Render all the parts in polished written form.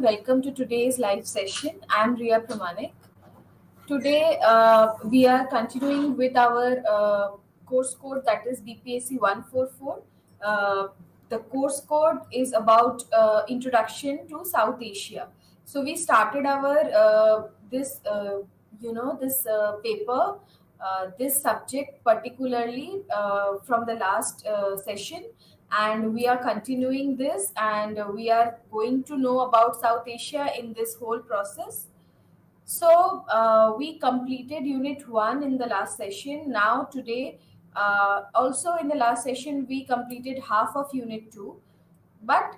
Welcome to today's live session. I'm Ria Pramanik. Today, we are continuing with our course code, that is BPSC 144. Uh, the course code is about introduction to South Asia. So we started our this paper, this subject particularly from the last session, and we are continuing this, and we are going to know about South Asia in this whole process. So we completed Unit 1 in the last session. Now today, also in the last session, we completed half of Unit 2, but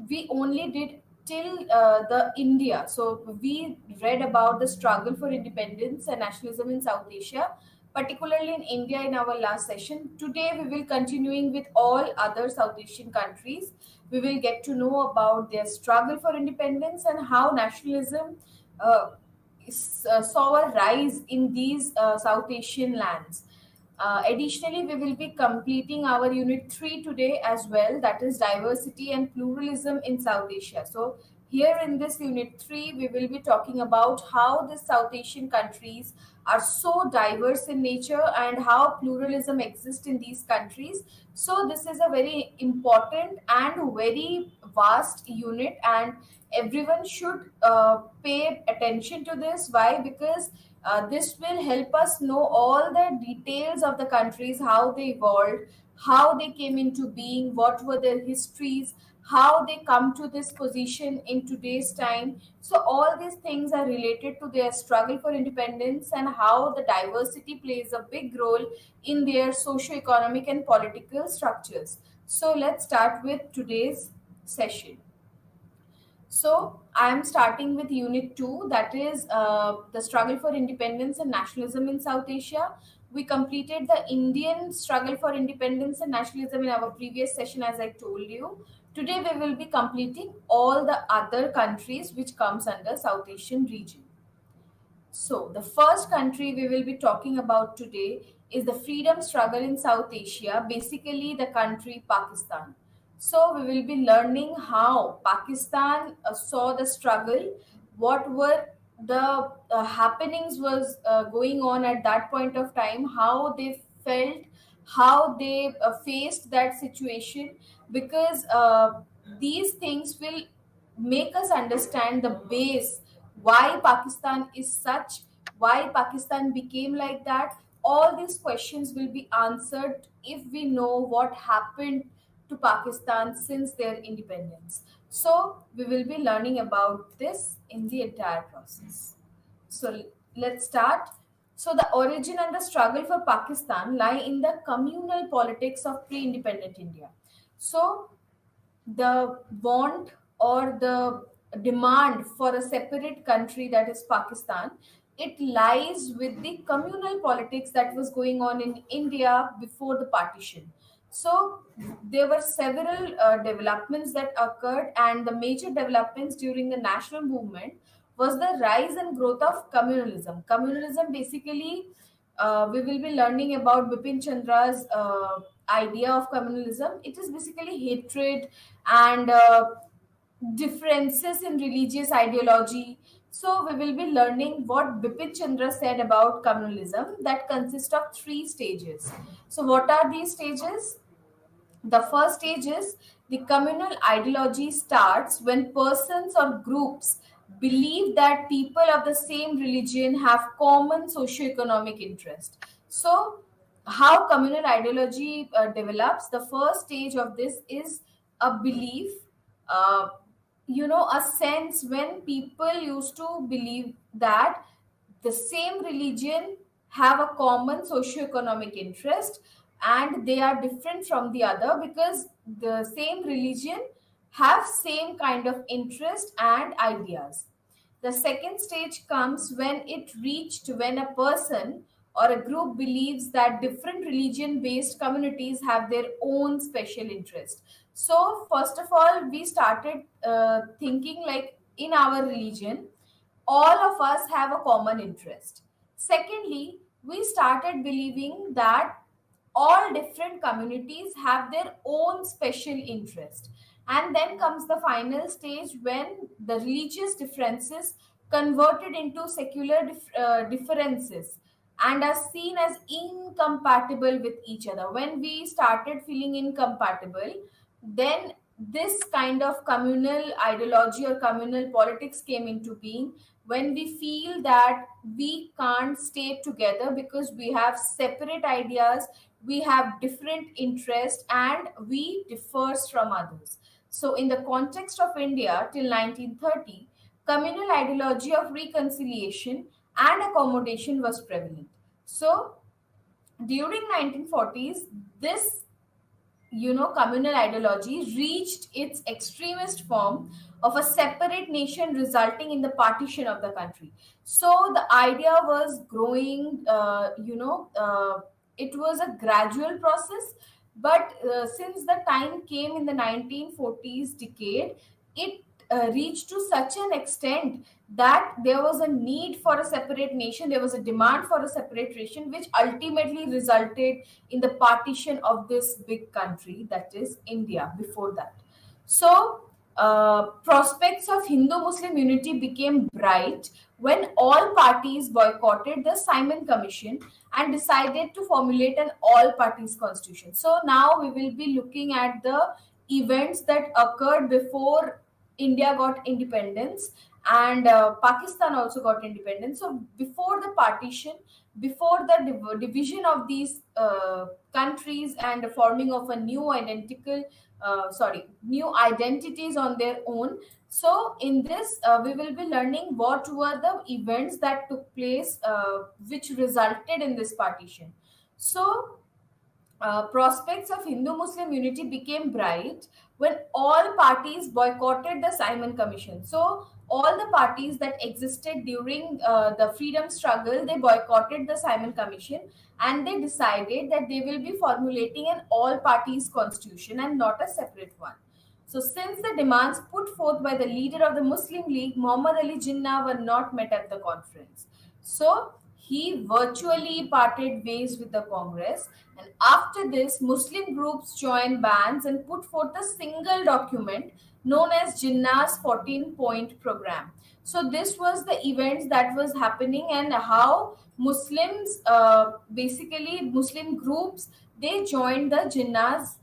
we only did till the India. So we read about the struggle for independence and nationalism in South Asia, particularly in India in our last session. Today we will continuing with all other South Asian countries. We will get to know about their struggle for independence and how nationalism uh, saw a rise in these South Asian lands. Additionally, we will be completing our Unit 3 today as well, that is diversity and pluralism in South Asia. So, here in this Unit 3, we will be talking about how the South Asian countries are so diverse in nature and how pluralism exists in these countries. So, this is a very important and very vast unit, and everyone should pay attention to this. Why? Because this will help us know all the details of the countries, how they evolved, how they came into being, what were their histories, how they come to this position in today's time. So all these things are related to their struggle for independence and how the diversity plays a big role in their socio-economic and political structures. So let's start with today's session. So I am starting with Unit 2, that is the struggle for independence and nationalism in South Asia. We completed the Indian struggle for independence and nationalism in our previous session, as I told you. Today we will be completing all the other countries which comes under South Asian region. So, the first country we will be talking about today is the freedom struggle in South Asia, basically the country Pakistan. So, we will be learning how Pakistan saw the struggle, what were the happenings was going on at that point of time, how they felt, how they faced that situation, because these things will make us understand the base why Pakistan is such, why Pakistan became like that. All these questions will be answered if we know what happened to Pakistan since their independence. So, we will be learning about this in the entire process. So, let's start. So, the origin and the struggle for Pakistan lie in the communal politics of pre independent India. So, the want or the demand for a separate country, that is Pakistan, it lies with the communal politics that was going on in India before the partition. So there were several developments that occurred, and the major developments during the national movement was the rise and growth of communalism. Communalism basically, we will be learning about Bipin Chandra's idea of communalism. It is basically hatred and differences in religious ideology. So we will be learning what Bipin Chandra said about communalism, that consists of three stages. So what are these stages? The first stage is the communal ideology starts when persons or groups believe that people of the same religion have common socio-economic interest. So, how communal ideology develops? The first stage of this is a belief, uh, a sense when people used to believe that the same religion have a common socio-economic interest, and they are different from the other because the same religion have same kind of interest and ideas. The second stage comes when it reached when a person or a group believes that different religion based communities have their own special interest. So first of all, we started thinking like in our religion all of us have a common interest. Secondly, we started believing that all different communities have their own special interest. And then comes the final stage when the religious differences converted into secular differences and are seen as incompatible with each other. When we started feeling incompatible, then this kind of communal ideology or communal politics came into being, when we feel that we can't stay together because we have separate ideas, we have different interests, and we differs from others. So in the context of India till 1930, communal ideology of reconciliation and accommodation was prevalent. So during 1940s, this communal ideology reached its extremist form of a separate nation, resulting in the partition of the country. So the idea was growing, it was a gradual process, but since the time came in the 1940s decade, it reached to such an extent that there was a need for a separate nation, there was a demand for a separate nation, which ultimately resulted in the partition of this big country, that is India, before that. So, prospects of Hindu Muslim unity became bright when all parties boycotted the Simon Commission and decided to formulate an all parties constitution. So, now we will be looking at the events that occurred before India got independence, and Pakistan also got independence. So, before the partition, before the division of these countries and the forming of a new new identities on their own. So in this we will be learning what were the events that took place, which resulted in this partition. So prospects of Hindu-Muslim unity became bright when all parties boycotted the Simon Commission. So all the parties that existed during the freedom struggle, they boycotted the Simon Commission, and they decided that they will be formulating an all parties constitution and not a separate one. So since the demands put forth by the leader of the Muslim League, Muhammad Ali Jinnah, were not met at the conference, so he virtually parted ways with the Congress. And after this, Muslim groups joined bands and put forth a single document known as Jinnah's 14-point program. So this was the events that was happening, and how Muslims, basically Muslim groups, they joined the Jinnah's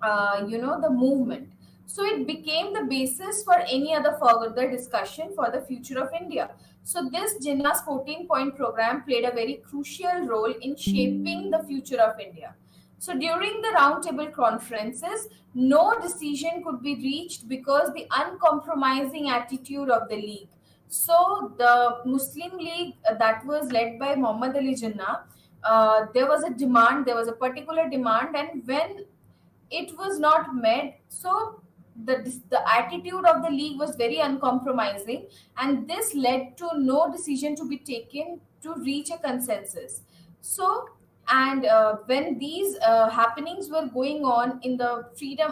the movement. So it became the basis for any other further discussion for the future of India. So this Jinnah's 14-point program played a very crucial role in shaping the future of India. So during the roundtable conferences, no decision could be reached because the uncompromising attitude of the League. So the Muslim League that was led by Muhammad Ali Jinnah, there was a demand, there was a particular demand, and when it was not met, so the attitude of the League was very uncompromising, and this led to no decision to be taken to reach a consensus. So and when these happenings were going on in the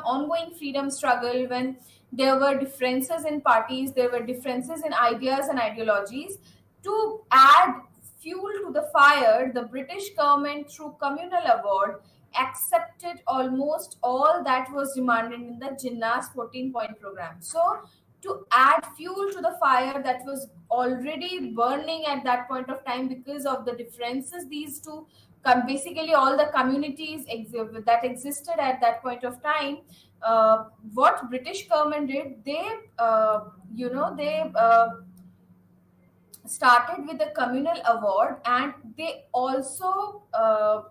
ongoing freedom struggle, when there were differences in parties, there were differences in ideas and ideologies, to add fuel to the fire, the British government, through communal award, accepted almost all that was demanded in the Jinnah's 14-point program. So, to add fuel to the fire that was already burning at that point of time because of the differences, these two basically all the communities that existed at that point of time, what British government did, they started with the communal award, and they also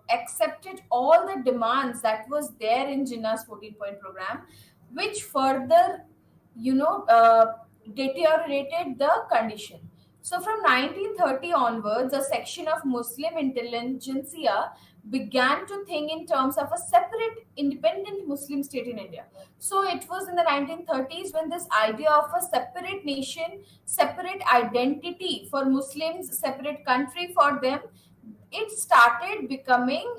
accepted all the demands that was there in Jinnah's 14-point program, which further deteriorated the condition. So from 1930 onwards, a section of Muslim intelligentsia began to think in terms of a separate independent Muslim state in India. So it was in the 1930s when this idea of a separate nation, separate identity for Muslims, separate country for them, it started becoming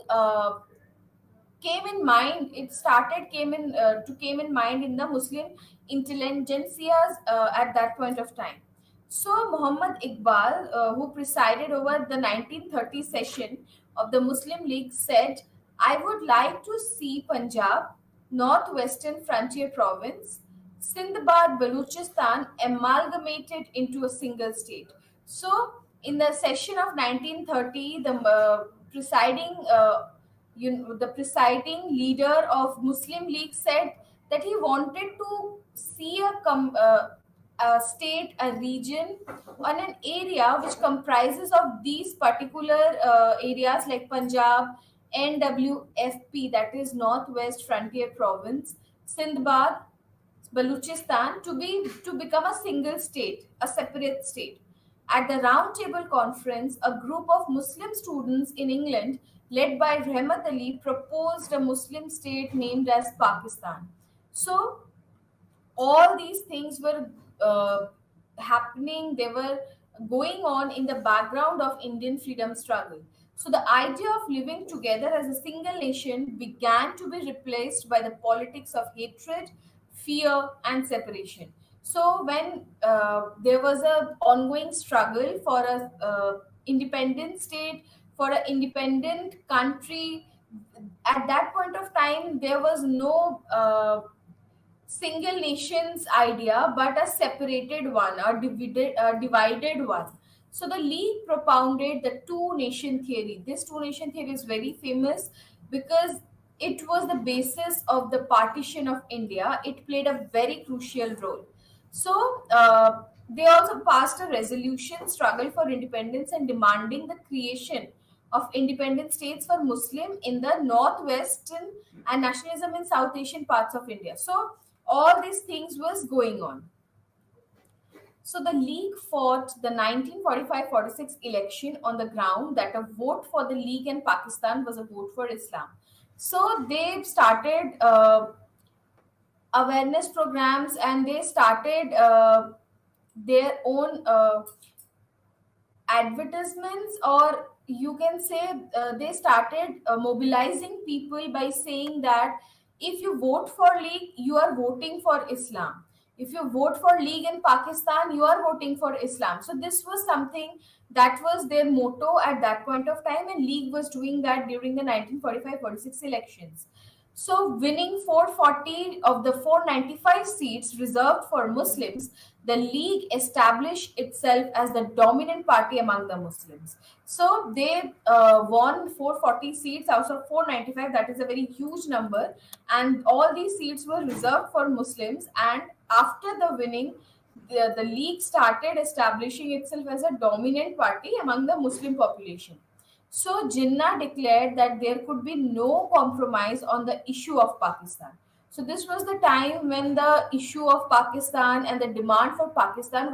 came in mind. It started came in mind in the Muslim intelligentsias at that point of time. So Muhammad Iqbal, who presided over the 1930 session of the Muslim League, said, "I would like to see Punjab northwestern frontier province, Sindbad, Baluchistan amalgamated into a single state. So, in the session of 1930, the presiding leader of Muslim League said that he wanted to see a state, a region, on an area which comprises of these particular areas like Punjab, NWFP, that is Northwest Frontier Province, Sindbad, Baluchistan, to become a single state, a separate state. At the Round Table Conference, a group of Muslim students in England, led by Rahmat Ali, proposed a Muslim state named as Pakistan. So all these things were happening, they were going on in the background of Indian freedom struggle. So the idea of living together as a single nation began to be replaced by the politics of hatred, fear, and separation. So when there was a ongoing struggle for a independent state, for an independent country, at that point of time there was no single nations idea, but a separated one, a divided one. So the League propounded the two nation theory. This two nation theory is very famous because it was the basis of the partition of India. It played a very crucial role. So they also passed a resolution, struggle for independence, and demanding the creation of independent states for Muslim in the northwestern and nationalism in South Asian parts of India. So all these things was going on. So the League fought the 1945-46 election on the ground that a vote for the League and Pakistan was a vote for Islam. So they started awareness programs, and they started their own advertisements, or you can say they started mobilizing people by saying that if you vote for League, you are voting for Islam. If you vote for League in Pakistan, you are voting for Islam. So this was something that was their motto at that point of time, and League was doing that during the 1945-46 elections. So, winning 440 of the 495 seats reserved for Muslims, the League established itself as the dominant party among the Muslims. So, they won 440 seats out of 495. That is a very huge number. And all these seats were reserved for Muslims. And after the winning, the League started establishing itself as a dominant party among the Muslim population. So Jinnah declared that there could be no compromise on the issue of Pakistan. So this was the time when the issue of Pakistan and the demand for Pakistan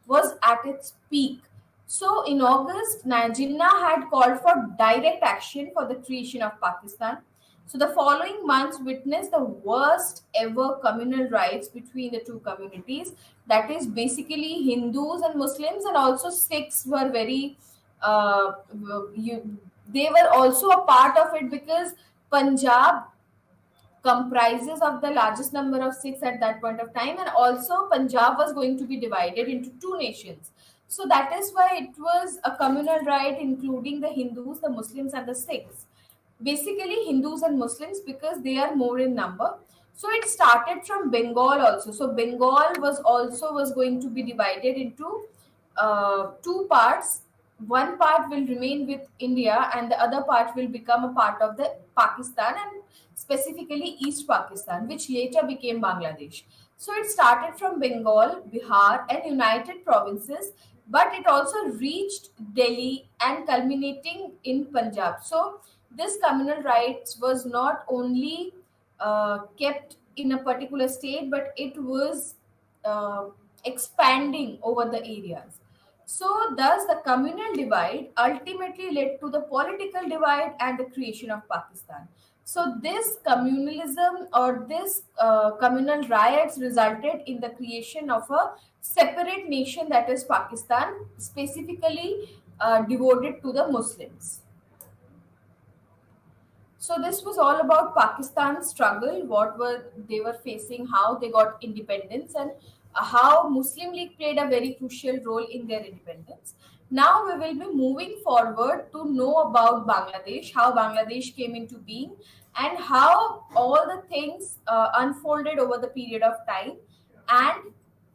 was at its peak. So in August, Jinnah had called for direct action for the creation of Pakistan. So the following months witnessed the worst ever communal riots between the two communities. That is basically Hindus and Muslims, and also Sikhs were very uh, they were also a part of it, because Punjab comprises of the largest number of Sikhs at that point of time, and also Punjab was going to be divided into two nations. So that is why it was a communal right, including the Hindus, the Muslims, and the Sikhs. Basically, Hindus and Muslims, because they are more in number. So it started from Bengal also. So Bengal was going to be divided into two parts. One part will remain with India, and the other part will become a part of the Pakistan, and specifically East Pakistan, which later became Bangladesh. So it started from Bengal, Bihar, and United Provinces, but it also reached Delhi and culminating in Punjab. So this communal rights was not only kept in a particular state, but it was uh, expanding over the areas. So, thus, the communal divide ultimately led to the political divide and the creation of Pakistan. So, this communalism, or this communal riots resulted in the creation of a separate nation, that is Pakistan, specifically devoted to the Muslims. So this was all about Pakistan's struggle, what were they were facing, how they got independence, and how Muslim League played a very crucial role in their independence. Now we will be moving forward to know about Bangladesh, how Bangladesh came into being, and how all the things unfolded over the period of time, and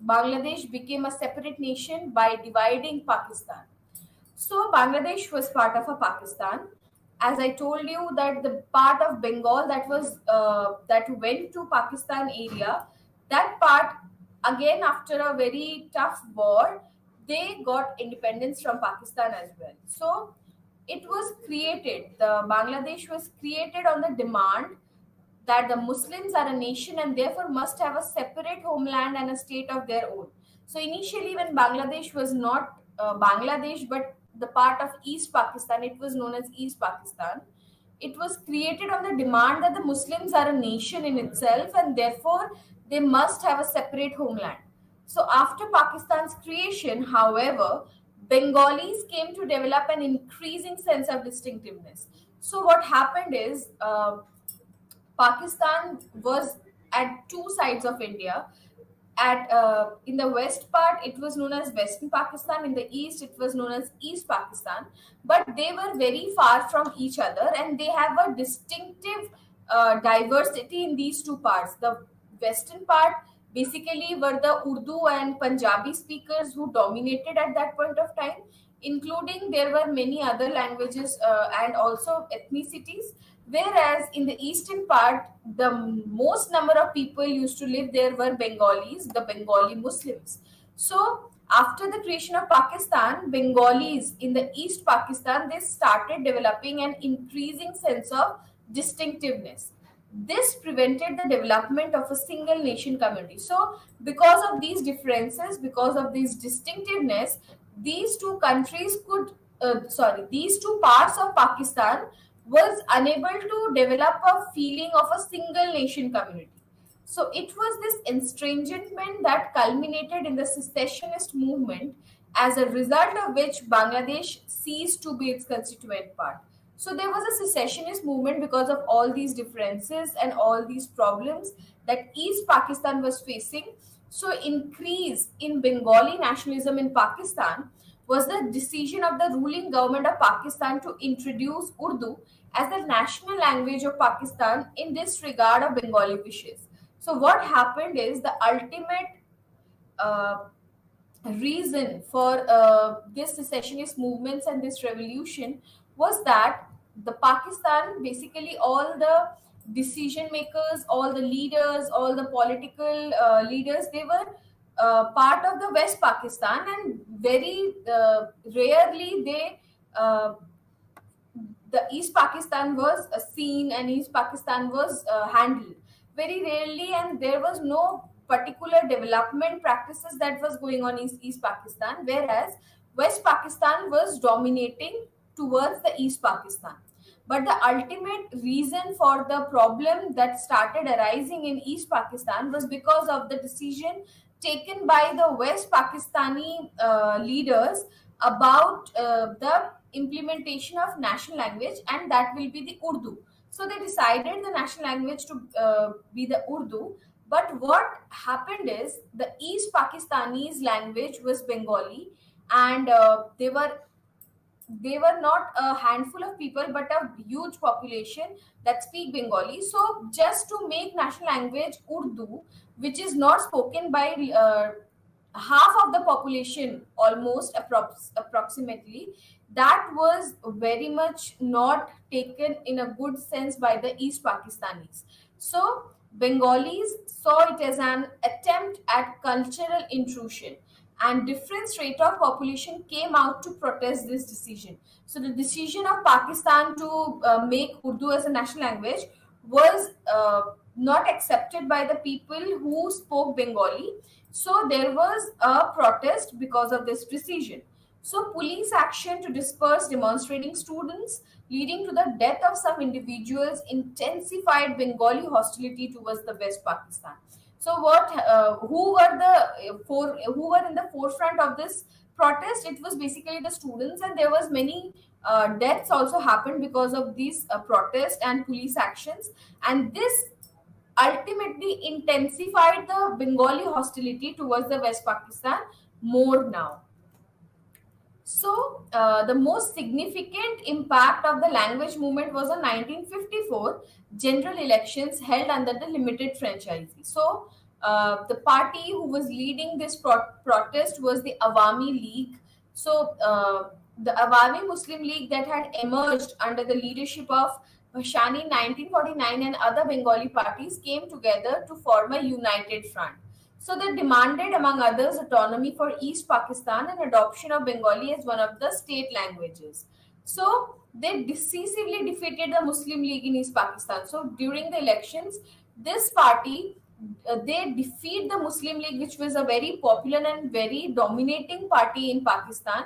Bangladesh became a separate nation by dividing Pakistan. So Bangladesh was part of a Pakistan. As I told you that the part of Bengal that went to Pakistan area, that part again after a very tough war, they got independence from Pakistan as well. So it was created. The Bangladesh was created on the demand that the Muslims are a nation and therefore must have a separate homeland and a state of their own. So initially, when Bangladesh was not Bangladesh but the part of East Pakistan, it was known as East Pakistan. It was created on the demand that the Muslims are a nation in itself and therefore they must have a separate homeland. So after Pakistan's creation, however, Bengalis came to develop an increasing sense of distinctiveness. So what happened is Pakistan was at two sides of India. At In the west part, it was known as Western Pakistan. In the east, it was known as East Pakistan. But they were very far from each other, and they have a distinctive diversity in these two parts. The western part basically were the Urdu and Punjabi speakers who dominated at that point of time, including there were many other languages and also ethnicities. Whereas in the eastern part, the most number of people used to live there were Bengalis, the Bengali Muslims. So after the creation of Pakistan, Bengalis in the East Pakistan, they started developing an increasing sense of distinctiveness. This prevented the development of a single nation community. So because of these differences, because of this distinctiveness, these two countries could these two parts of Pakistan was unable to develop a feeling of a single nation community. So it was this estrangement that culminated in the secessionist movement, as a result of which Bangladesh ceased to be its constituent part. So there was a secessionist movement because of all these differences and all these problems that East Pakistan was facing. So increase in Bengali nationalism in Pakistan was the decision of the ruling government of Pakistan to introduce Urdu as the national language of Pakistan in disregard of Bengali wishes. So what happened is the ultimate uh, reason for this secessionist movements and this revolution was that the Pakistan, basically all the decision makers, all the leaders, all the political leaders, they were part of the West Pakistan, and very rarely the East Pakistan was seen and East Pakistan was handled very rarely, and there was no particular development practices that was going on in East Pakistan, whereas West Pakistan was dominating towards the East Pakistan. But the ultimate reason for the problem that started arising in East Pakistan was because of the decision taken by the West Pakistani leaders about the implementation of national language, and that will be the Urdu. So they decided the national language to be the Urdu. But what happened is the East Pakistanis language was Bengali, and they were not a handful of people but a huge population that speak Bengali. So just to make national language Urdu, which is not spoken by half of the population, almost approximately, that was very much not taken in a good sense by the East Pakistanis. So Bengalis saw it as an attempt at cultural intrusion, and different strata of population came out to protest this decision. So the decision of Pakistan to make Urdu as a national language was not accepted by the people who spoke Bengali. So there was a protest because of this decision. So police action to disperse demonstrating students, leading to the death of some individuals, intensified Bengali hostility towards the West Pakistan. So who were in the forefront of this protest? It was basically the students, and there was many deaths also happened because of these protests and police actions, and this ultimately intensified the Bengali hostility towards the West Pakistan more now. The most significant impact of the language movement was in 1954 general elections held under the limited franchise. The party who was leading this protest was the Awami League. The Awami Muslim League that had emerged under the leadership of Bhashani in 1949 and other Bengali parties came together to form a united front. So they demanded, among others, autonomy for East Pakistan and adoption of Bengali as one of the state languages. So they decisively defeated the Muslim League in East Pakistan. So during the elections, this party they defeat the Muslim League, which was a very popular and very dominating party in Pakistan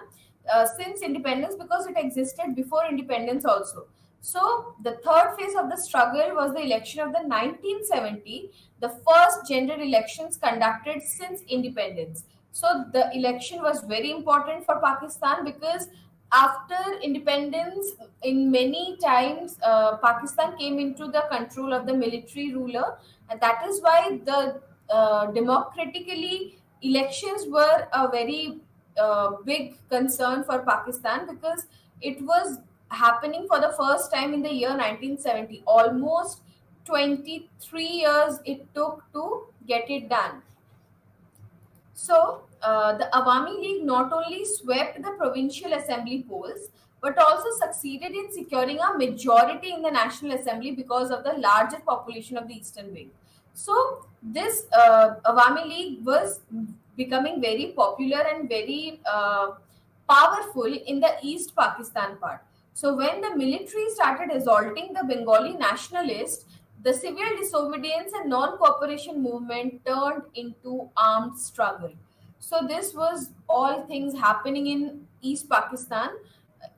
since independence, because it existed before independence also. So the third phase of the struggle was the election of the 1970, the first general elections conducted since independence. So the election was very important for Pakistan because after independence, in many times, Pakistan came into the control of the military ruler, and that is why the democratically elections were a very big concern for Pakistan, because it was happening for the first time in the year 1970. Almost 23 years it took to get it done. The Awami League not only swept the provincial assembly polls but also succeeded in securing a majority in the National Assembly because of the larger population of the Eastern Wing. So, this Awami League was becoming very popular and very powerful in the East Pakistan part. So, when the military started assaulting the Bengali nationalists, the civil disobedience and non-cooperation movement turned into armed struggle. So this was all things happening in East Pakistan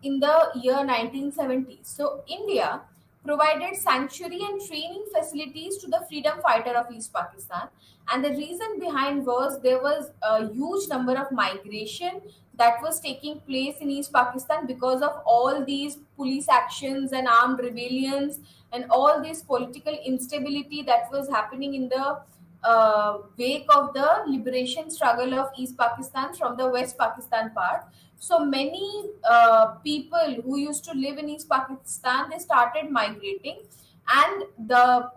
in the year 1970s. So India provided sanctuary and training facilities to the freedom fighter of East Pakistan. And the reason behind was there was a huge number of migration that was taking place in East Pakistan because of all these police actions and armed rebellions and all this political instability that was happening in the wake of the liberation struggle of East Pakistan from the West Pakistan part. So many people who used to live in East Pakistan, they started migrating, and the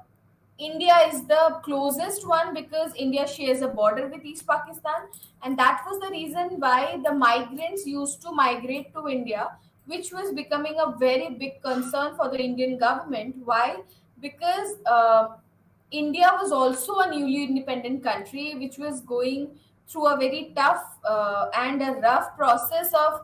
India is the closest one because India shares a border with East Pakistan, and that was the reason why the migrants used to migrate to India, which was becoming a very big concern for the Indian government. Why? Because India was also a newly independent country which was going through a very tough and a rough process of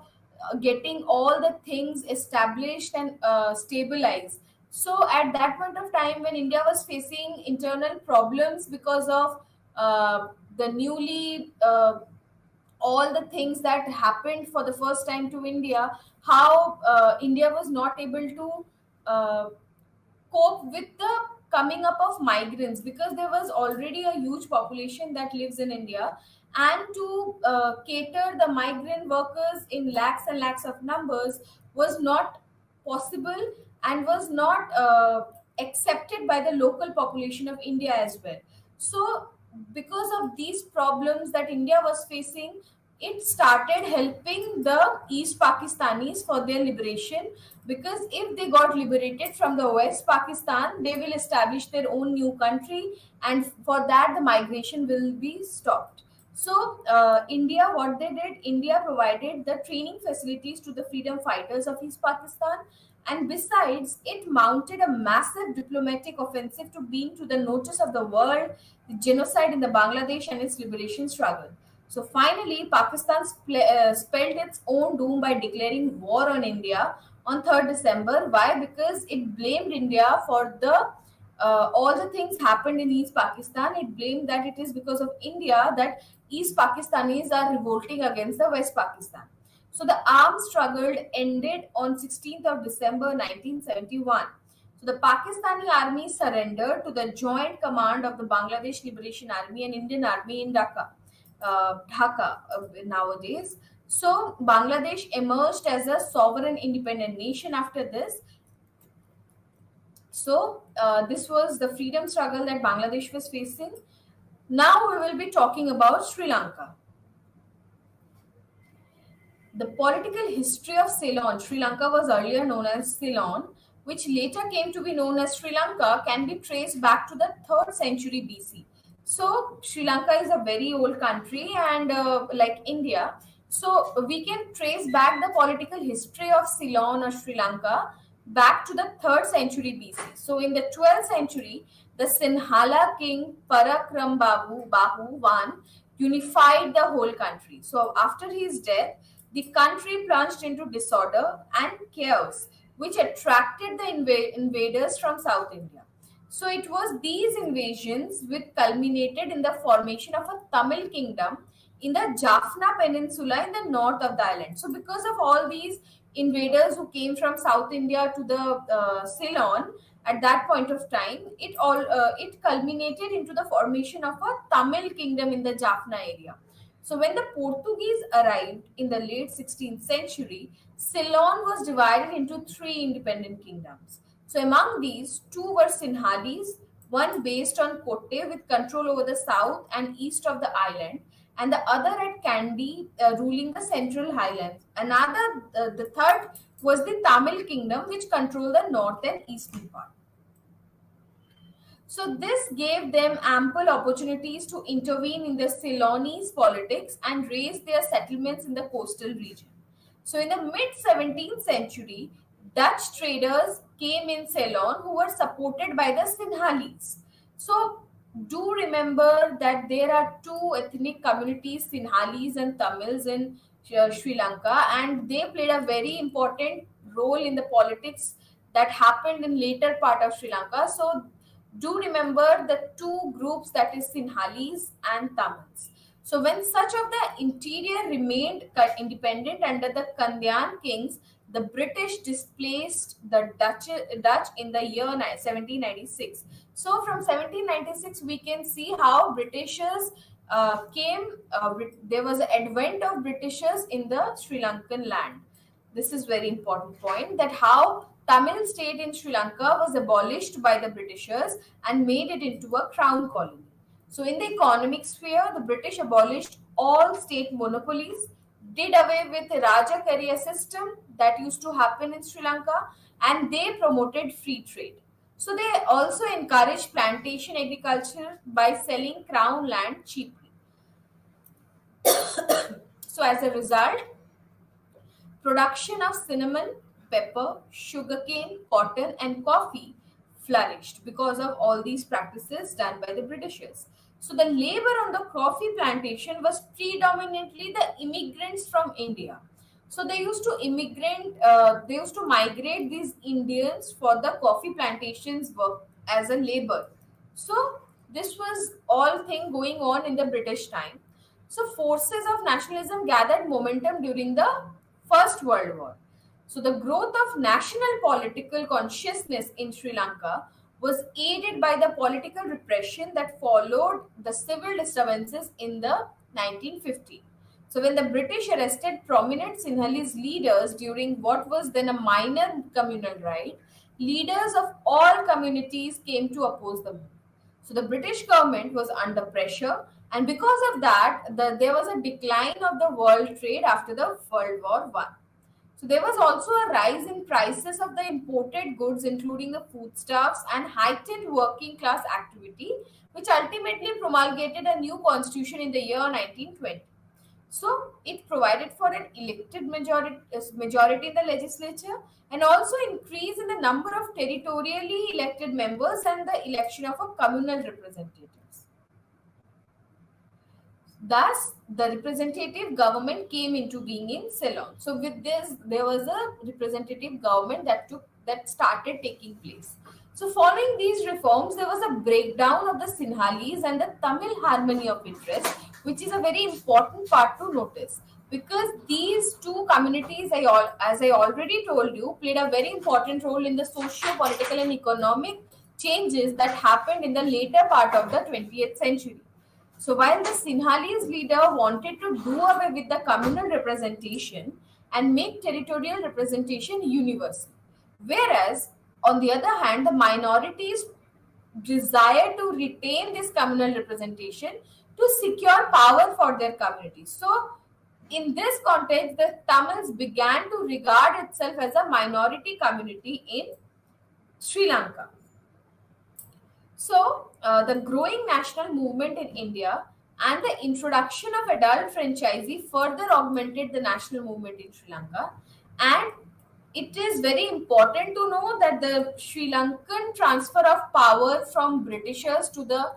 getting all the things established and stabilized. So, at that point of time, when India was facing internal problems because of the newly all the things that happened for the first time to India, how India was not able to cope with the coming up of migrants, because there was already a huge population that lives in India, and to cater the migrant workers in lakhs and lakhs of numbers was not possible and was not accepted by the local population of India as well. So, because of these problems that India was facing, it started helping the East Pakistanis for their liberation, because if they got liberated from the West Pakistan, they will establish their own new country, and for that, the migration will be stopped. So, India, what they did, India provided the training facilities to the freedom fighters of East Pakistan, and besides, it mounted a massive diplomatic offensive to bring to the notice of the world the genocide in the Bangladesh and its liberation struggle. So finally, Pakistan spelled its own doom by declaring war on India on 3rd December. Why? Because it blamed India for the all the things happened in East Pakistan. It blamed that it is because of India that East Pakistanis are revolting against the West Pakistan. So the armed struggle ended on 16th of December 1971. So the Pakistani army surrendered to the joint command of the Bangladesh Liberation Army and Indian Army in Dhaka nowadays. So Bangladesh emerged as a sovereign independent nation after this. So this was the freedom struggle that Bangladesh was facing. Now we will be talking about Sri Lanka. The political history of Ceylon, Sri Lanka was earlier known as Ceylon, which later came to be known as Sri Lanka, can be traced back to the 3rd century BC. So, Sri Lanka is a very old country and like India. So, we can trace back the political history of Ceylon or Sri Lanka back to the 3rd century BC. So, in the 12th century, the Sinhala king Parakram Bahu I unified the whole country. So, after his death, the country plunged into disorder and chaos, which attracted the invaders from South India. So it was these invasions which culminated in the formation of a Tamil kingdom in the Jaffna Peninsula in the north of the island. So because of all these invaders who came from South India to the Ceylon at that point of time, it culminated into the formation of a Tamil kingdom in the Jaffna area. So when the Portuguese arrived in the late 16th century, Ceylon was divided into three independent kingdoms. So among these, two were Sinhalese, one based on Kotte with control over the south and east of the island, and the other at Kandy ruling the central highlands. The third was the Tamil kingdom which controlled the north and eastern part. So this gave them ample opportunities to intervene in the Ceylonese politics and raise their settlements in the coastal region. So in the mid 17th century, Dutch traders came in Ceylon who were supported by the Sinhalese. So do remember that there are two ethnic communities, Sinhalese and Tamils in Sri Lanka, and they played a very important role in the politics that happened in later part of Sri Lanka. So do remember the two groups, that is Sinhalese and Tamils. So when such of the interior remained independent under the Kandyan kings, the British displaced the Dutch in the year 1796. So from 1796 we can see how Britishers there was an advent of Britishers in the Sri Lankan land. This is very important point, that how Tamil state in Sri Lanka was abolished by the Britishers and made it into a crown colony. So in the economic sphere, the British abolished all state monopolies, did away with the Rajakarya system that used to happen in Sri Lanka, and they promoted free trade. So they also encouraged plantation agriculture by selling crown land cheaply. So as a result, production of cinnamon, pepper, sugarcane, cotton, and coffee flourished because of all these practices done by the Britishers. So the labor on the coffee plantation was predominantly the immigrants from India. So they used to migrate these Indians for the coffee plantations work as a labor. So this was all thing going on in the British time. So forces of nationalism gathered momentum during the First World War. So the growth of national political consciousness in Sri Lanka was aided by the political repression that followed the civil disturbances in the 1950s. So when the British arrested prominent Sinhalese leaders during what was then a minor communal riot, leaders of all communities came to oppose the move. So the British government was under pressure, and because of that, there was a decline of the world trade after the World War I. So there was also a rise in prices of the imported goods, including the foodstuffs, and heightened working class activity, which ultimately promulgated a new constitution in the year 1920. So it provided for an elected majority in the legislature, and also increase in the number of territorially elected members and the election of a communal representatives. Thus, the representative government came into being in Ceylon. So, with this, there was a representative government that started taking place. So, following these reforms, there was a breakdown of the Sinhalese and the Tamil harmony of interest, which is a very important part to notice, because these two communities, as I already told you, played a very important role in the socio-political and economic changes that happened in the later part of the 20th century. So while the Sinhalese leader wanted to do away with the communal representation and make territorial representation universal, whereas on the other hand, the minorities desire to retain this communal representation to secure power for their communities. So In this context, the Tamils began to regard itself as a minority community in Sri Lanka. So, the growing national movement in India and the introduction of adult franchisee further augmented the national movement in Sri Lanka. And it is very important to know that the Sri Lankan transfer of power from Britishers to the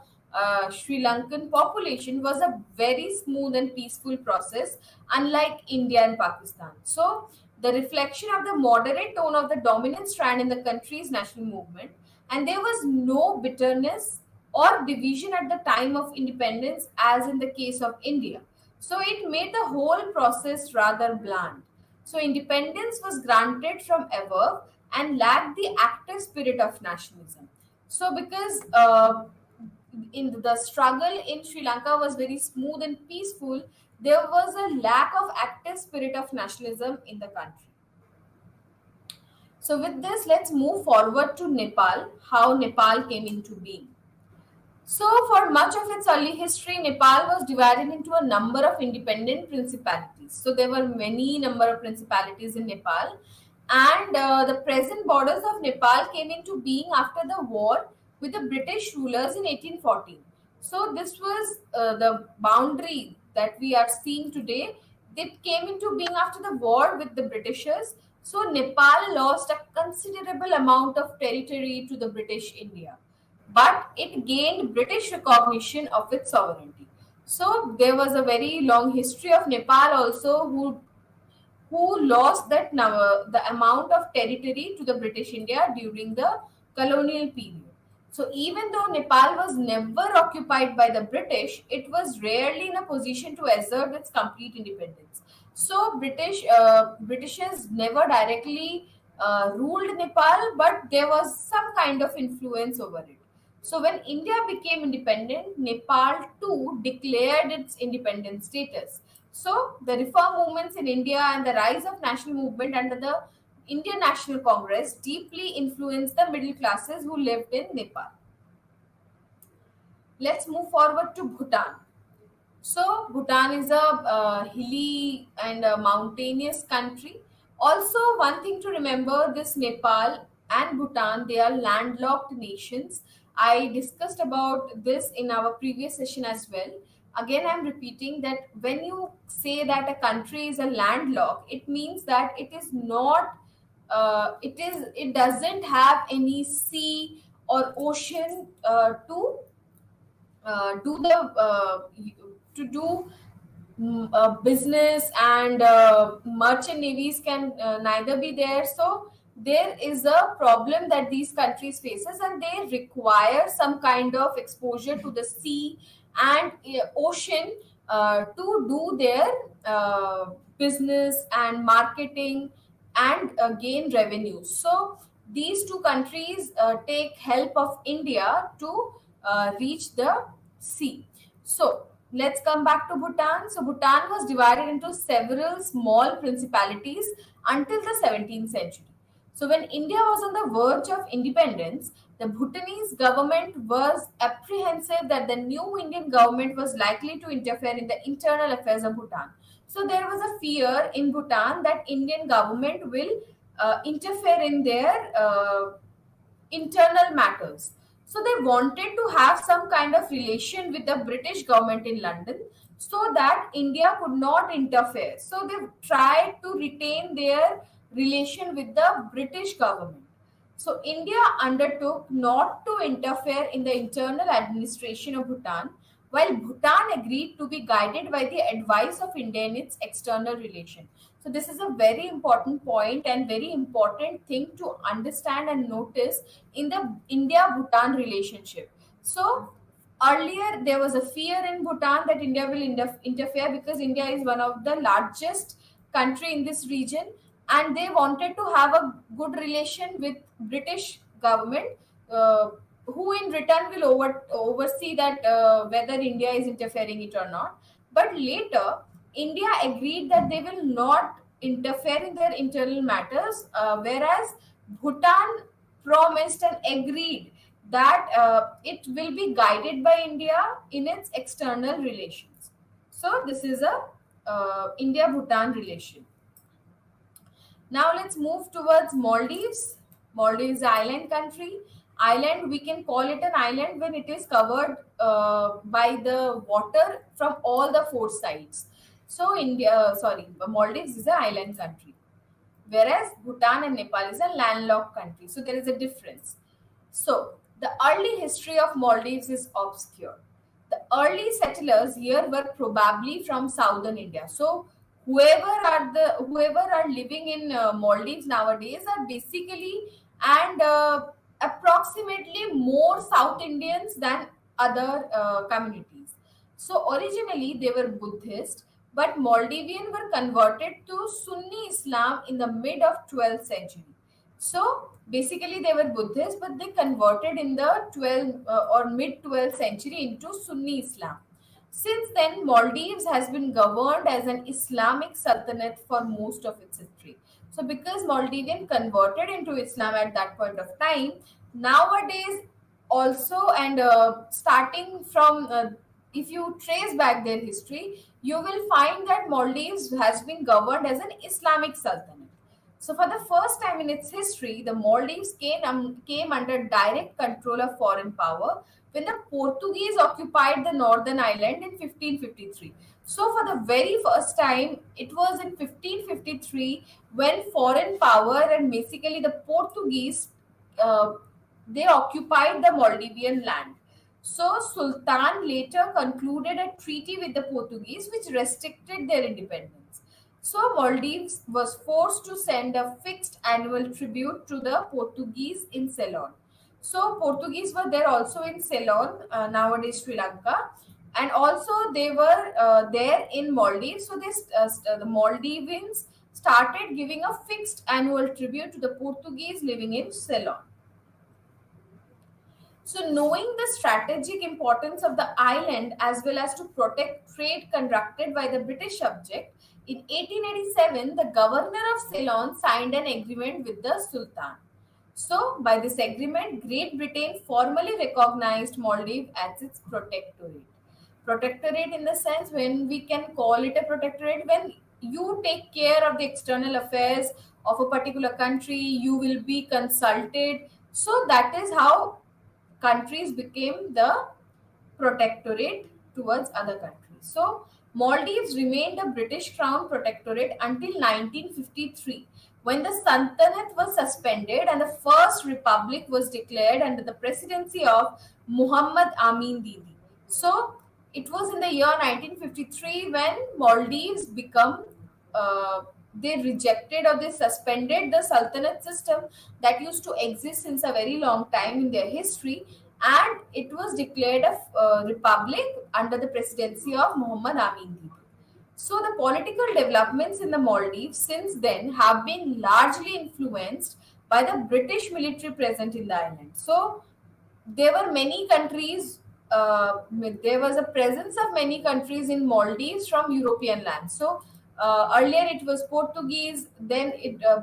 Sri Lankan population was a very smooth and peaceful process, unlike India and Pakistan. So, the reflection of the moderate tone of the dominant strand in the country's national movement, and there was no bitterness or division at the time of independence, as in the case of India. So, it made the whole process rather bland. So independence was granted from above and lacked the active spirit of nationalism. So because in the struggle in Sri Lanka was very smooth and peaceful, there was a lack of active spirit of nationalism in the country. So with this, let's move forward to Nepal, how Nepal came into being. So, for much of its early history, Nepal was divided into a number of independent principalities. So, there were many number of principalities in Nepal, and the present borders of Nepal came into being after the war with the British rulers in 1814. So, this was the boundary that we are seeing today. It came into being after the war with the Britishers. So, Nepal lost a considerable amount of territory to the British India, but it gained British recognition of its sovereignty. So there was a very long history of Nepal also, who lost that the amount of territory to the British India during the colonial period. So even though Nepal was never occupied by the British, it was rarely in a position to assert its complete independence. So Britishers never directly ruled Nepal, but there was some kind of influence over it. So when India became independent, Nepal too declared its independent status. So the reform movements in India and the rise of national movement under the Indian National Congress deeply influenced the middle classes who lived in Nepal. Let's move forward to Bhutan. So, Bhutan is a hilly and a mountainous country. Also, one thing to remember, this Nepal and Bhutan, they are landlocked nations. I discussed about this in our previous session as well. Again, I'm repeating that when you say that a country is a landlocked, it means that it is not, it doesn't have any sea or ocean do the to do business, and merchant navies can neither be there. So there is a problem that these countries faces, and they require some kind of exposure to the sea and ocean to do their business and marketing and gain revenue. So these two countries take help of India to reach the sea. So let's come back to Bhutan. So Bhutan was divided into several small principalities until the 17th century. So when India was on the verge of independence, the Bhutanese government was apprehensive that the new Indian government was likely to interfere in the internal affairs of Bhutan. So there was a fear in Bhutan that Indian government will interfere in their internal matters. So they wanted to have some kind of relation with the British government in London so that India could not interfere. So they tried to retain their relation with the British government. So India undertook not to interfere in the internal administration of Bhutan, while Bhutan agreed to be guided by the advice of India in its external relation. So this is a very important point and very important thing to understand and notice in the India-Bhutan relationship. So earlier there was a fear in Bhutan that India will interfere because India is one of the largest country in this region, and they wanted to have a good relation with British government, who in return will oversee that whether India is interfering it or not. But later, India agreed that they will not interfere in their internal matters, whereas Bhutan promised and agreed that it will be guided by India in its external relations. So this is a India-Bhutan relation. Now let's move towards Maldives. Maldives is an island country. Island, we can call it an island when it is covered by the water from all the four sides. So Maldives is an island country, whereas Bhutan and Nepal is a landlocked country. So there is a difference. So the early history of Maldives is obscure. The early settlers here were probably from southern India. So whoever are living in Maldives nowadays are basically and approximately more South Indians than other communities. So originally they were Buddhist, but Maldivian were converted to Sunni Islam in the mid of 12th century. So basically they were Buddhists, but they converted in the 12th or mid 12th century into Sunni Islam. Since then, Maldives has been governed as an Islamic sultanate for most of its history. So, because Maldivian converted into Islam at that point of time, nowadays also and starting from if you trace back their history, you will find that Maldives has been governed as an Islamic sultanate. So, for the first time in its history, the Maldives came under direct control of foreign power when the Portuguese occupied the northern island in 1553. So, for the very first time, it was in 1553 when foreign power and basically the Portuguese uh, they occupied the Maldivian land. So, Sultan later concluded a treaty with the Portuguese which restricted their independence. So, Maldives was forced to send a fixed annual tribute to the Portuguese in Ceylon. So, Portuguese were there also in Ceylon, nowadays Sri Lanka, and also they were there in Maldives. So, the Maldivians started giving a fixed annual tribute to the Portuguese living in Ceylon. So, knowing the strategic importance of the island as well as to protect trade conducted by the British subject, in 1887, the governor of Ceylon signed an agreement with the Sultan. So, by this agreement, Great Britain formally recognized Maldives as its protectorate. Protectorate, in the sense, when we can call it a protectorate, when you take care of the external affairs of a particular country, you will be consulted. So, that is how countries became the protectorate towards other countries. So, Maldives remained a British Crown protectorate until 1953, when the Sultanate was suspended and the first republic was declared under the presidency of Muhammad Amin Didi. So, it was in the year 1953 when Maldives become they rejected or they suspended the Sultanate system that used to exist since a very long time in their history, and it was declared a republic under the presidency of Muhammad Amin Didi. So the political developments in the Maldives since then have been largely influenced by the British military present in the island. So there were many countries. There was a presence of many countries in Maldives from European lands. So earlier it was Portuguese, then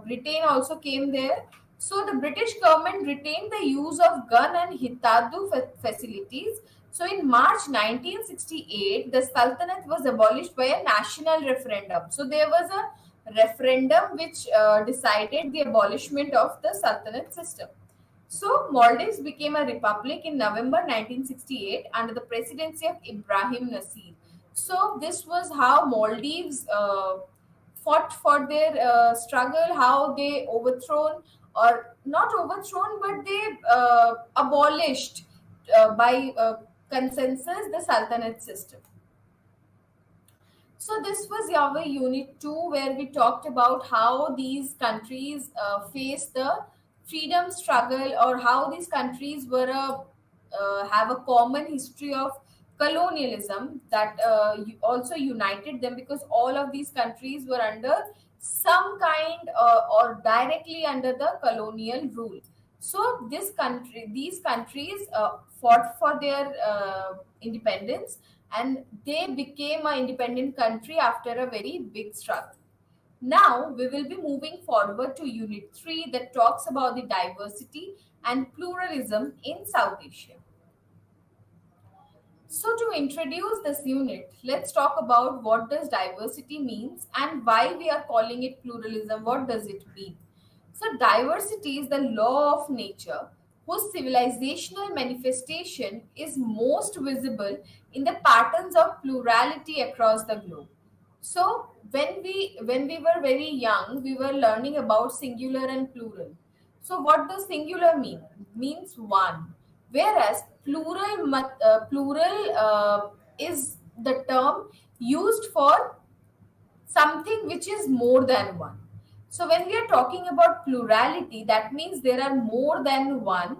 Britain also came there. So the British government retained the use of gun and hitadu facilities. So in March 1968, the Sultanate was abolished by a national referendum. So there was a referendum which decided the abolishment of the Sultanate system. So, Maldives became a republic in November 1968 under the presidency of Ibrahim Nasir. So, this was how Maldives fought for their struggle, how they overthrown or not overthrown, but they abolished by consensus the Sultanate system. So this was Yahweh Unit 2, where we talked about how these countries face the freedom struggle, or how these countries have a common history of colonialism that also united them, because all of these countries were under some kind or directly under the colonial rule. So these countries fought for their independence, and they became an independent country after a very big struggle. Now we will be moving forward to Unit 3 that talks about the diversity and pluralism in South Asia. So to introduce this unit, let's talk about what does diversity means and why we are calling it pluralism. What does it mean? So diversity is the law of nature whose civilizational manifestation is most visible in the patterns of plurality across the globe. So when we were very young, we were learning about singular and plural. So what does singular mean? Means one, whereas plural is the term used for something which is more than one. So when we are talking about plurality, that means there are more than one.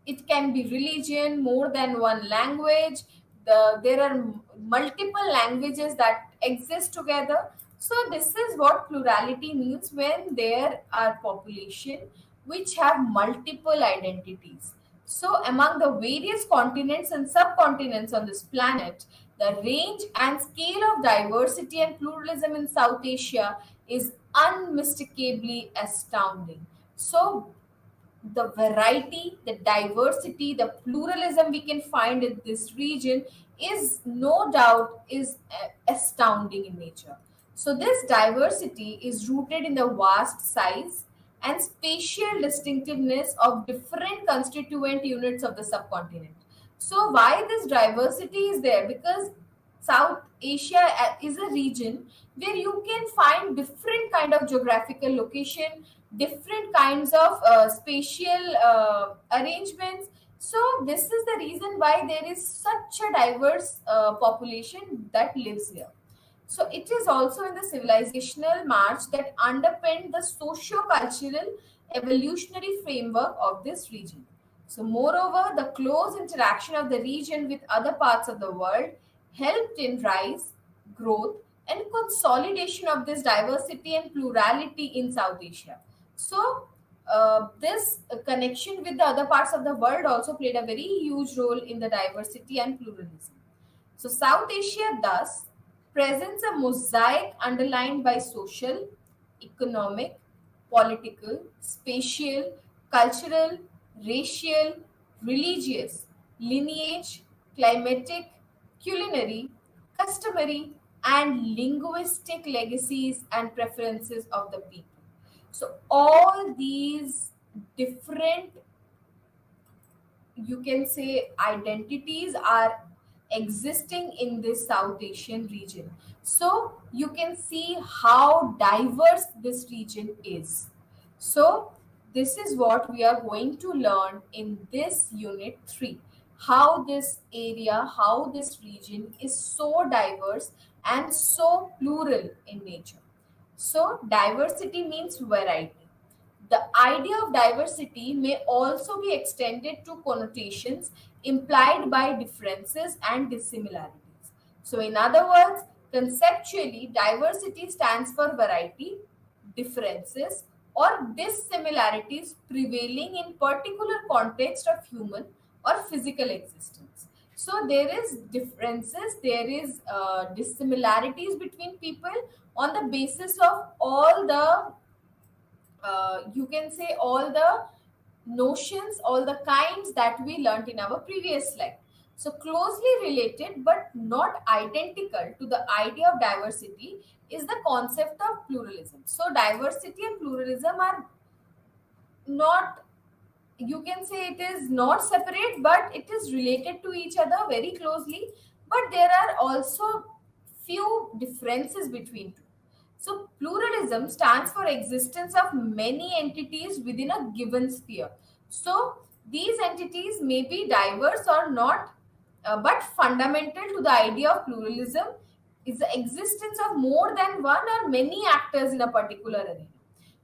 It can be religion, more than one language. There are multiple languages that exist together. So this is what plurality means when there are population which have multiple identities. So, among the various continents and subcontinents on this planet, the range and scale of diversity and pluralism in South Asia is unmistakably astounding. So, the variety, the diversity, the pluralism we can find in this region is no doubt is astounding in nature. So this diversity is rooted in the vast size and spatial distinctiveness of different constituent units of the subcontinent. So why this diversity is there? Because South Asia is a region where you can find different kind of geographical location, different kinds of spatial arrangements. So this is the reason why there is such a diverse population that lives here. So it is also in the civilizational march that underpinned the socio-cultural evolutionary framework of this region. So moreover, the close interaction of the region with other parts of the world helped in rise, growth, and consolidation of this diversity and plurality in South Asia. So this connection with the other parts of the world also played a very huge role in the diversity and pluralism. So South Asia thus presents a mosaic underlined by social, economic, political, spatial, cultural, racial, religious, lineage, climatic, culinary, customary, and linguistic legacies and preferences of the people. So all these different, you can say, identities are existing in this South Asian region. So you can see how diverse this region is. So this is what we are going to learn in this unit 3, how this area, how this region is so diverse and so plural in nature. So diversity means variety. The idea of diversity may also be extended to connotations implied by differences and dissimilarities. So, in other words, conceptually, diversity stands for variety, differences, or dissimilarities prevailing in particular context of human or physical existence. So, there is differences, there is dissimilarities between people on the basis of all the you can say all the notions, all the kinds that we learnt in our previous slide. So, closely related but not identical to the idea of diversity is the concept of pluralism. So, diversity and pluralism are not, you can say it is not separate, but it is related to each other very closely. But there are also few differences between two. So, pluralism stands for existence of many entities within a given sphere. So, these entities may be diverse or not, but fundamental to the idea of pluralism is the existence of more than one or many actors in a particular arena.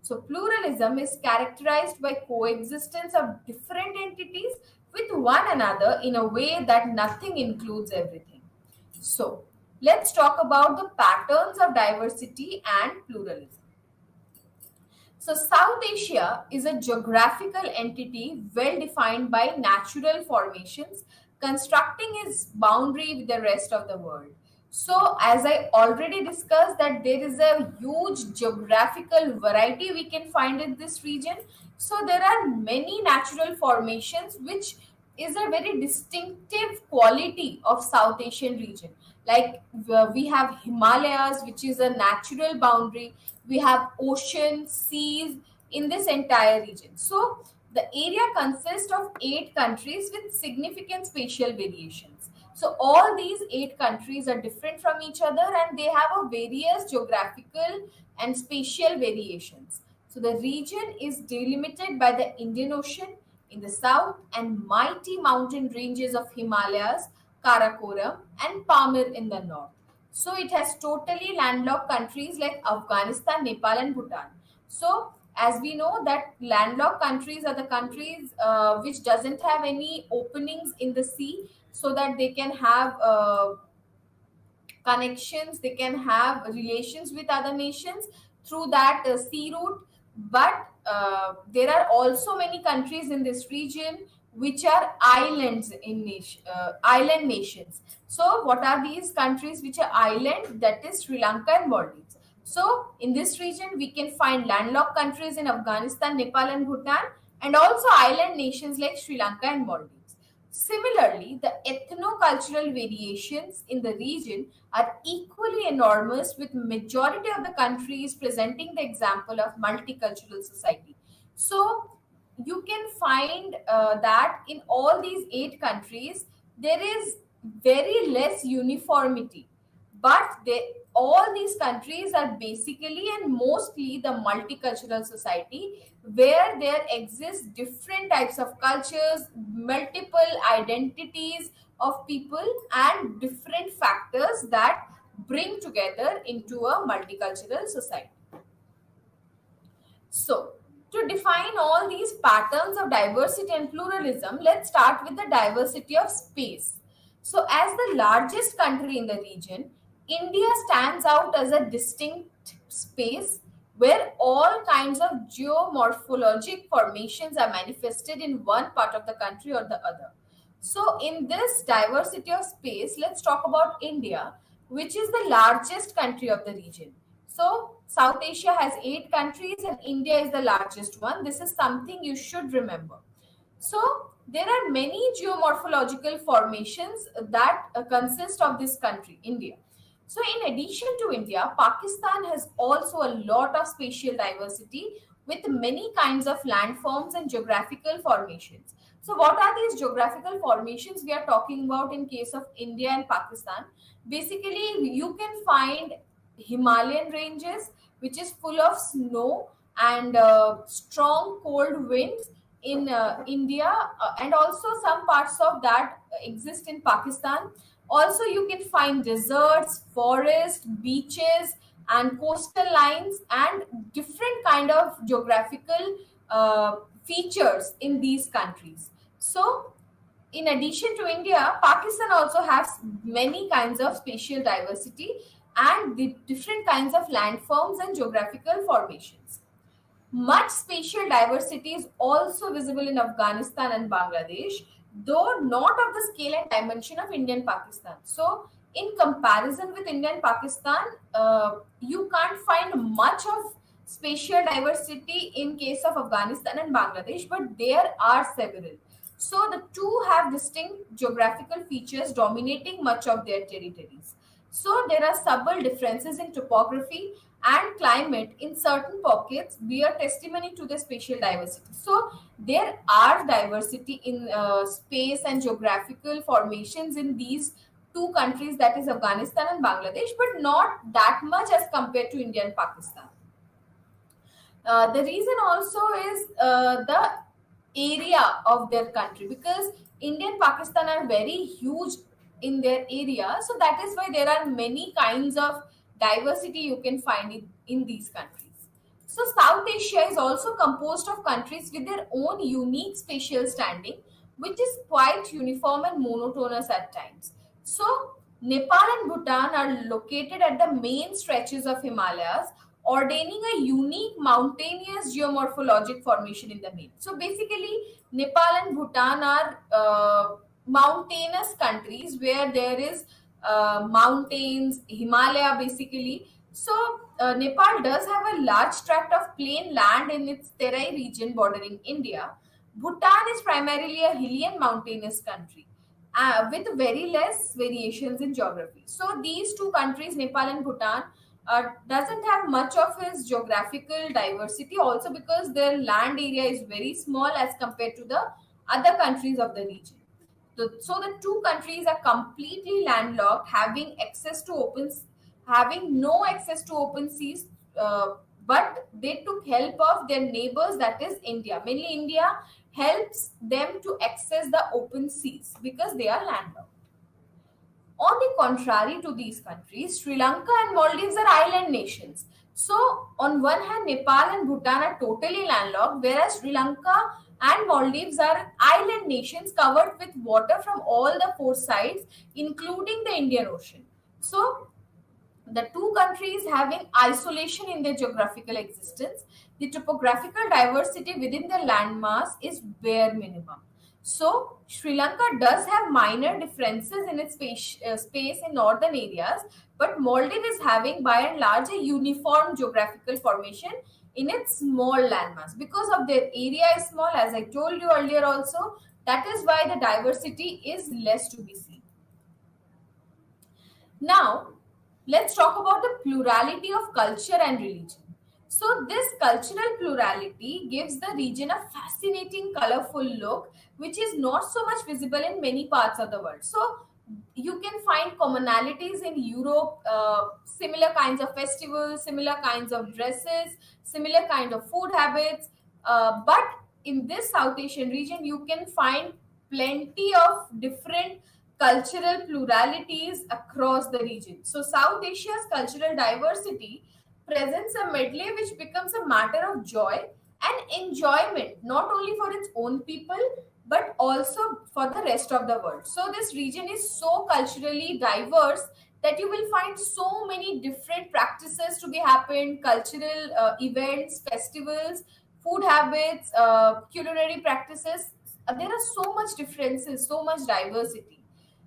So, pluralism is characterized by coexistence of different entities with one another in a way that nothing includes everything. So, let's talk about the patterns of diversity and pluralism. So, South Asia is a geographical entity well defined by natural formations, constructing its boundary with the rest of the world. So, as I already discussed, that there is a huge geographical variety we can find in this region. So, there are many natural formations which is a very distinctive quality of South Asian region. Like we have Himalayas, which is a natural boundary. We have oceans, seas in this entire region. So the area consists of 8 countries with significant spatial variations. So all these 8 countries are different from each other and they have a various geographical and spatial variations. So the region is delimited by the Indian Ocean in the south and mighty mountain ranges of Himalayas, Karakoram, and Pamir in the north. So it has totally landlocked countries like Afghanistan, Nepal, and Bhutan. So as we know that landlocked countries are the countries which doesn't have any openings in the sea, so that they can have connections, they can have relations with other nations through that sea route. But there are also many countries in this region which are islands in island nations. So what are these countries which are island? That is Sri Lanka and Maldives. So in this region we can find landlocked countries in Afghanistan, Nepal, and Bhutan, and also island nations like Sri Lanka and Maldives. Similarly, the ethno-cultural variations in the region are equally enormous, with majority of the countries presenting the example of multicultural society. So you can find that in all these 8 countries there is very less uniformity, but they all these countries are basically and mostly the multicultural society, where there exist different types of cultures, multiple identities of people, and different factors that bring together into a multicultural society. So, to define all these patterns of diversity and pluralism, let's start with the diversity of space. So, as the largest country in the region, India stands out as a distinct space where all kinds of geomorphologic formations are manifested in one part of the country or the other. So, in this diversity of space, let's talk about India, which is the largest country of the region. So, South Asia has 8 countries and India is the largest one. This is something you should remember. So, there are many geomorphological formations that consist of this country, India. So, in addition to India, Pakistan has also a lot of spatial diversity with many kinds of landforms and geographical formations. So, what are these geographical formations we are talking about in case of India and Pakistan? Basically, you can find Himalayan ranges, which is full of snow and strong cold winds in India, and also some parts of that exist in Pakistan. Also, you can find deserts, forests, beaches, and coastal lines, and different kind of geographical features in these countries. So, in addition to India, Pakistan also has many kinds of spatial diversity and the different kinds of landforms and geographical formations. Much spatial diversity is also visible in Afghanistan and Bangladesh, though not of the scale and dimension of India and Pakistan. So, in comparison with India and Pakistan, you can't find much of spatial diversity in case of Afghanistan and Bangladesh, but there are several. So, the two have distinct geographical features dominating much of their territories. So, there are subtle differences in topography and climate in certain pockets bear testimony to the spatial diversity. So, there are diversity in space and geographical formations in these 2 countries, that is Afghanistan and Bangladesh, but not that much as compared to India and Pakistan. The reason also is the area of their country, because India and Pakistan are very huge in their area. So that is why there are many kinds of diversity you can find in these countries. So South Asia is also composed of countries with their own unique spatial standing, which is quite uniform and monotonous at times. So Nepal and Bhutan are located at the main stretches of Himalayas, ordaining a unique mountainous geomorphologic formation in the main. So basically, Nepal and Bhutan are mountainous countries where there is mountains, Himalaya basically. So Nepal does have a large tract of plain land in its Terai region bordering India, Bhutan is primarily a hilly and mountainous country with very less variations in geography. So these two countries, Nepal and Bhutan, doesn't have much of its geographical diversity. Also because their land area is very small as compared to the other countries of the region. So the two countries are completely landlocked, having no access to open seas. But they took help of their neighbors, that is India. Mainly India helps them to access the open seas because they are landlocked. On the contrary to these countries, Sri Lanka and Maldives are island nations. So, on one hand, Nepal and Bhutan are totally landlocked, whereas Sri Lanka and Maldives are island nations covered with water from all the four sides, including the Indian Ocean. So, the two countries having isolation in their geographical existence, the topographical diversity within the landmass is bare minimum. So, Sri Lanka does have minor differences in its space in northern areas, but Maldives is having by and large a uniform geographical formation in its small landmass. Because of their area is small, as I told you earlier also, that is why the diversity is less to be seen. Now, let's talk about the plurality of culture and religion. So, this cultural plurality gives the region a fascinating, colorful look, which is not so much visible in many parts of the world. So, you can find commonalities in Europe, similar kinds of festivals, similar kinds of dresses, similar kind of food habits. But in this South Asian region, you can find plenty of different cultural pluralities across the region. So, South Asia's cultural diversity presents a medley which becomes a matter of joy and enjoyment, not only for its own people but also for the rest of the world. So, this region is so culturally diverse that you will find so many different practices to be happened, cultural events, festivals, food habits, culinary practices. There are so much differences, so much diversity.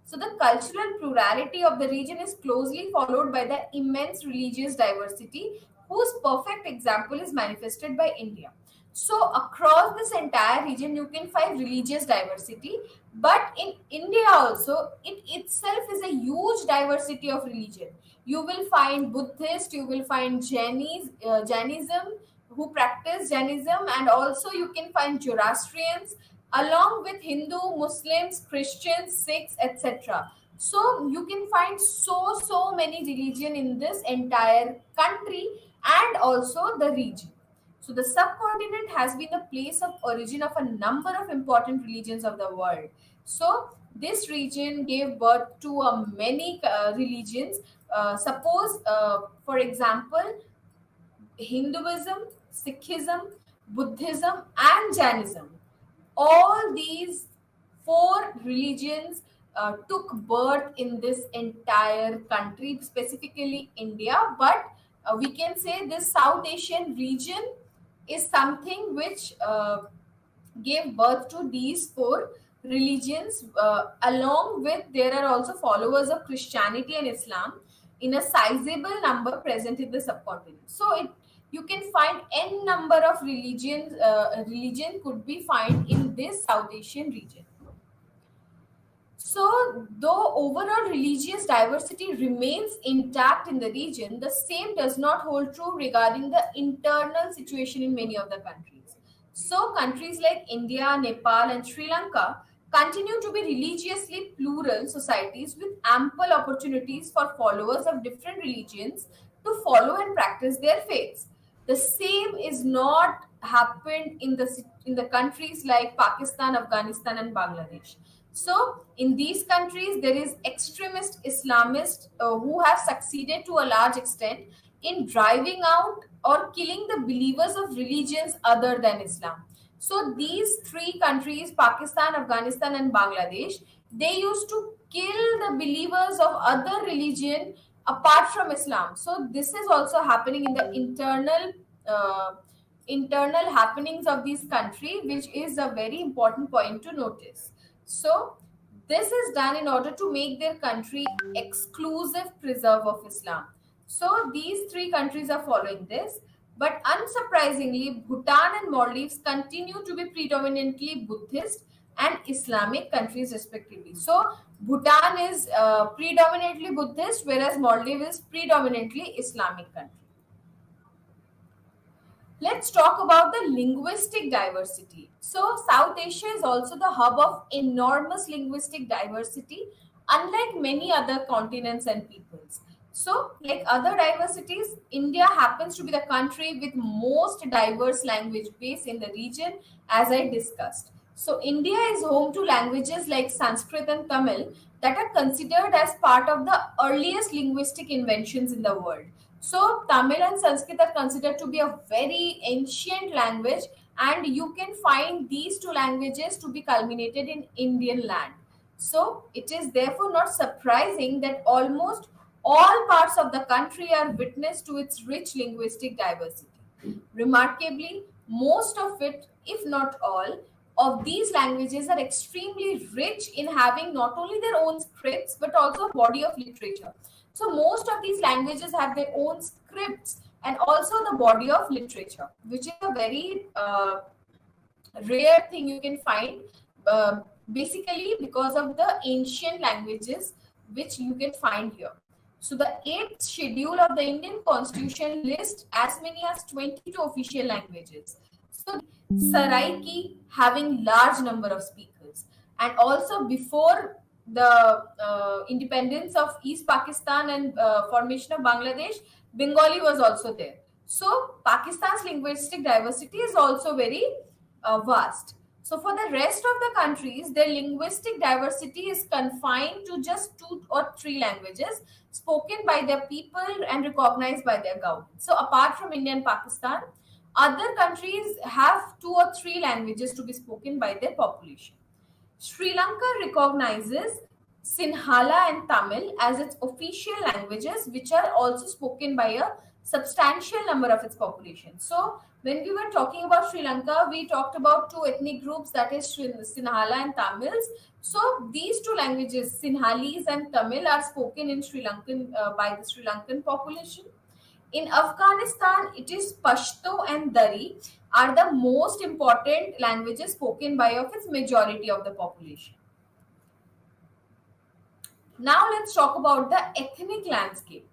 So the cultural plurality of the region is closely followed by the immense religious diversity, whose perfect example is manifested by India. So across this entire region, you can find religious diversity, but in India also, it itself is a huge diversity of religion. You will find Buddhist, you will find Jainism, who practice Jainism, and also you can find Zoroastrians, along with Hindu, Muslims, Christians, Sikhs, etc. So you can find so many religion in this entire country and also the region. So the subcontinent has been the place of origin of a number of important religions of the world. So this region gave birth to many religions. For example, Hinduism, Sikhism, Buddhism, and Jainism. All these four religions took birth in this entire country, specifically India. But we can say this South Asian region is something which gave birth to these four religions. Along with, there are also followers of Christianity and Islam in a sizable number present in the subcontinent. So it, you can find n number of religion could be found in this South Asian region. So, though overall religious diversity remains intact in the region, the same does not hold true regarding the internal situation in many of the countries. So, countries like India, Nepal, and Sri Lanka continue to be religiously plural societies with ample opportunities for followers of different religions to follow and practice their faiths. The same is not happened in the countries like Pakistan, Afghanistan, and Bangladesh. So, in these countries, there is extremist Islamists who have succeeded to a large extent in driving out or killing the believers of religions other than Islam. So, these three countries, Pakistan, Afghanistan, and Bangladesh, they used to kill the believers of other religion apart from Islam. So, this is also happening in the uh, internal happenings of this country, which is a very important point to notice. So, this is done in order to make their country exclusive preserve of Islam. So, these three countries are following this. But unsurprisingly, Bhutan and Maldives continue to be predominantly Buddhist and Islamic countries, respectively. So, Bhutan is predominantly Buddhist, whereas Maldives is predominantly Islamic country. Let's talk about the linguistic diversity. So, South Asia is also the hub of enormous linguistic diversity, unlike many other continents and peoples. So, like other diversities, India happens to be the country with most diverse language base in the region, as I discussed. So, India is home to languages like Sanskrit and Tamil that are considered as part of the earliest linguistic inventions in the world. So, Tamil and Sanskrit are considered to be a very ancient language, and you can find these two languages to be culminated in Indian land. So, it is therefore not surprising that almost all parts of the country are witness to its rich linguistic diversity. Remarkably, most of it, if not all, of these languages are extremely rich in having not only their own scripts but also a body of literature. So, most of these languages have their own scripts and also the body of literature, which is a very rare thing you can find, basically because of the ancient languages which you can find here. So the eighth schedule of the Indian Constitution lists as many as 22 official languages. So Saraiki having large number of speakers, and also before the independence of East Pakistan and formation of Bangladesh, Bengali was also there. So Pakistan's linguistic diversity is also very vast. So for the rest of the countries, their linguistic diversity is confined to just two or three languages spoken by their people and recognized by their government. So apart from India and Pakistan, other countries have two or three languages to be spoken by their population. Sri Lanka recognizes Sinhala and Tamil as its official languages, which are also spoken by a substantial number of its population. So, when we were talking about Sri Lanka, we talked about two ethnic groups, that is Sinhala and Tamils. So, these two languages, Sinhalese and Tamil, are spoken in Sri Lankan by the Sri Lankan population. In Afghanistan, it is Pashto and Dari are the most important languages spoken by of its majority of the population. Now let's talk about the ethnic landscape.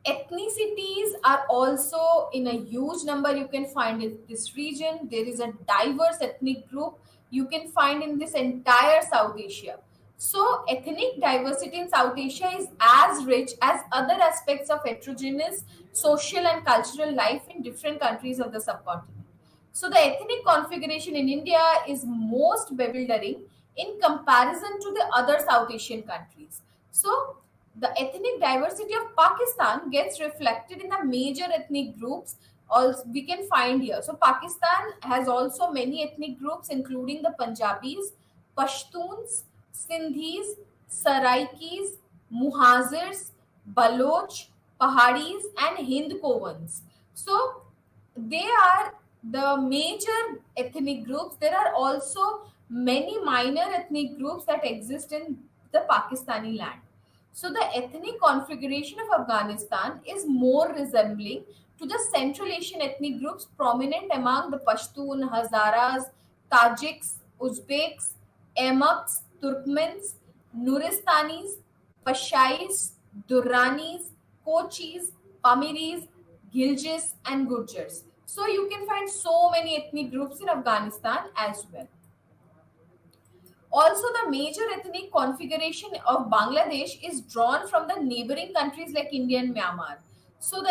Ethnicities are also in a huge number you can find in this region. There is a diverse ethnic group you can find in this entire South Asia. So, ethnic diversity in South Asia is as rich as other aspects of heterogeneous social and cultural life in different countries of the subcontinent. So, the ethnic configuration in India is most bewildering in comparison to the other South Asian countries. So, the ethnic diversity of Pakistan gets reflected in the major ethnic groups also we can find here. So Pakistan has also many ethnic groups including the Punjabis, Pashtuns, Sindhis, Saraikis, Muhazirs, Baloch, Pahadis and Hind Kovans. So they are the major ethnic groups. There are also many minor ethnic groups that exist in the Pakistani land. So the ethnic configuration of Afghanistan is more resembling to the Central Asian ethnic groups prominent among the Pashtun, Hazaras, Tajiks, Uzbeks, Emaks, Turkmens, Nuristanis, Pashais, Durranis, Kochis, Pamiris, Gilgis, and Gurjars. So you can find so many ethnic groups in Afghanistan as well. Also, the major ethnic configuration of Bangladesh is drawn from the neighboring countries like India and Myanmar. So, the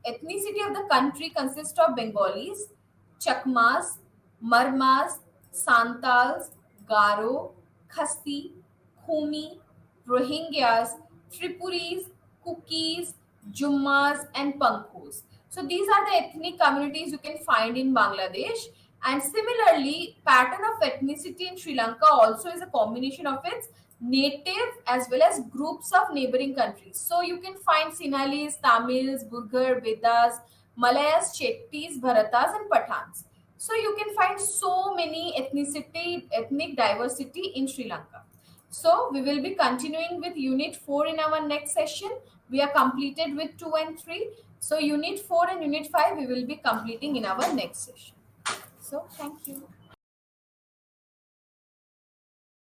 ethnicity of the country consists of Bengalis, Chakmas, Marmas, Santals, Garo, Khasi, Khumi, Rohingyas, Tripuris, Kukis, Jummas, and Pankhos. So, these are the ethnic communities you can find in Bangladesh. And similarly, pattern of ethnicity in Sri Lanka also is a combination of its native as well as groups of neighboring countries. So you can find Sinhalese, Tamils, Burghar, Vedas, Malayas, Chettis, Bharatas, and Pathans. So you can find so many ethnic diversity in Sri Lanka. So we will be continuing with unit 4 in our next session. We are completed with 2 and 3. So unit 4 and unit 5 we will be completing in our next session. So thank you.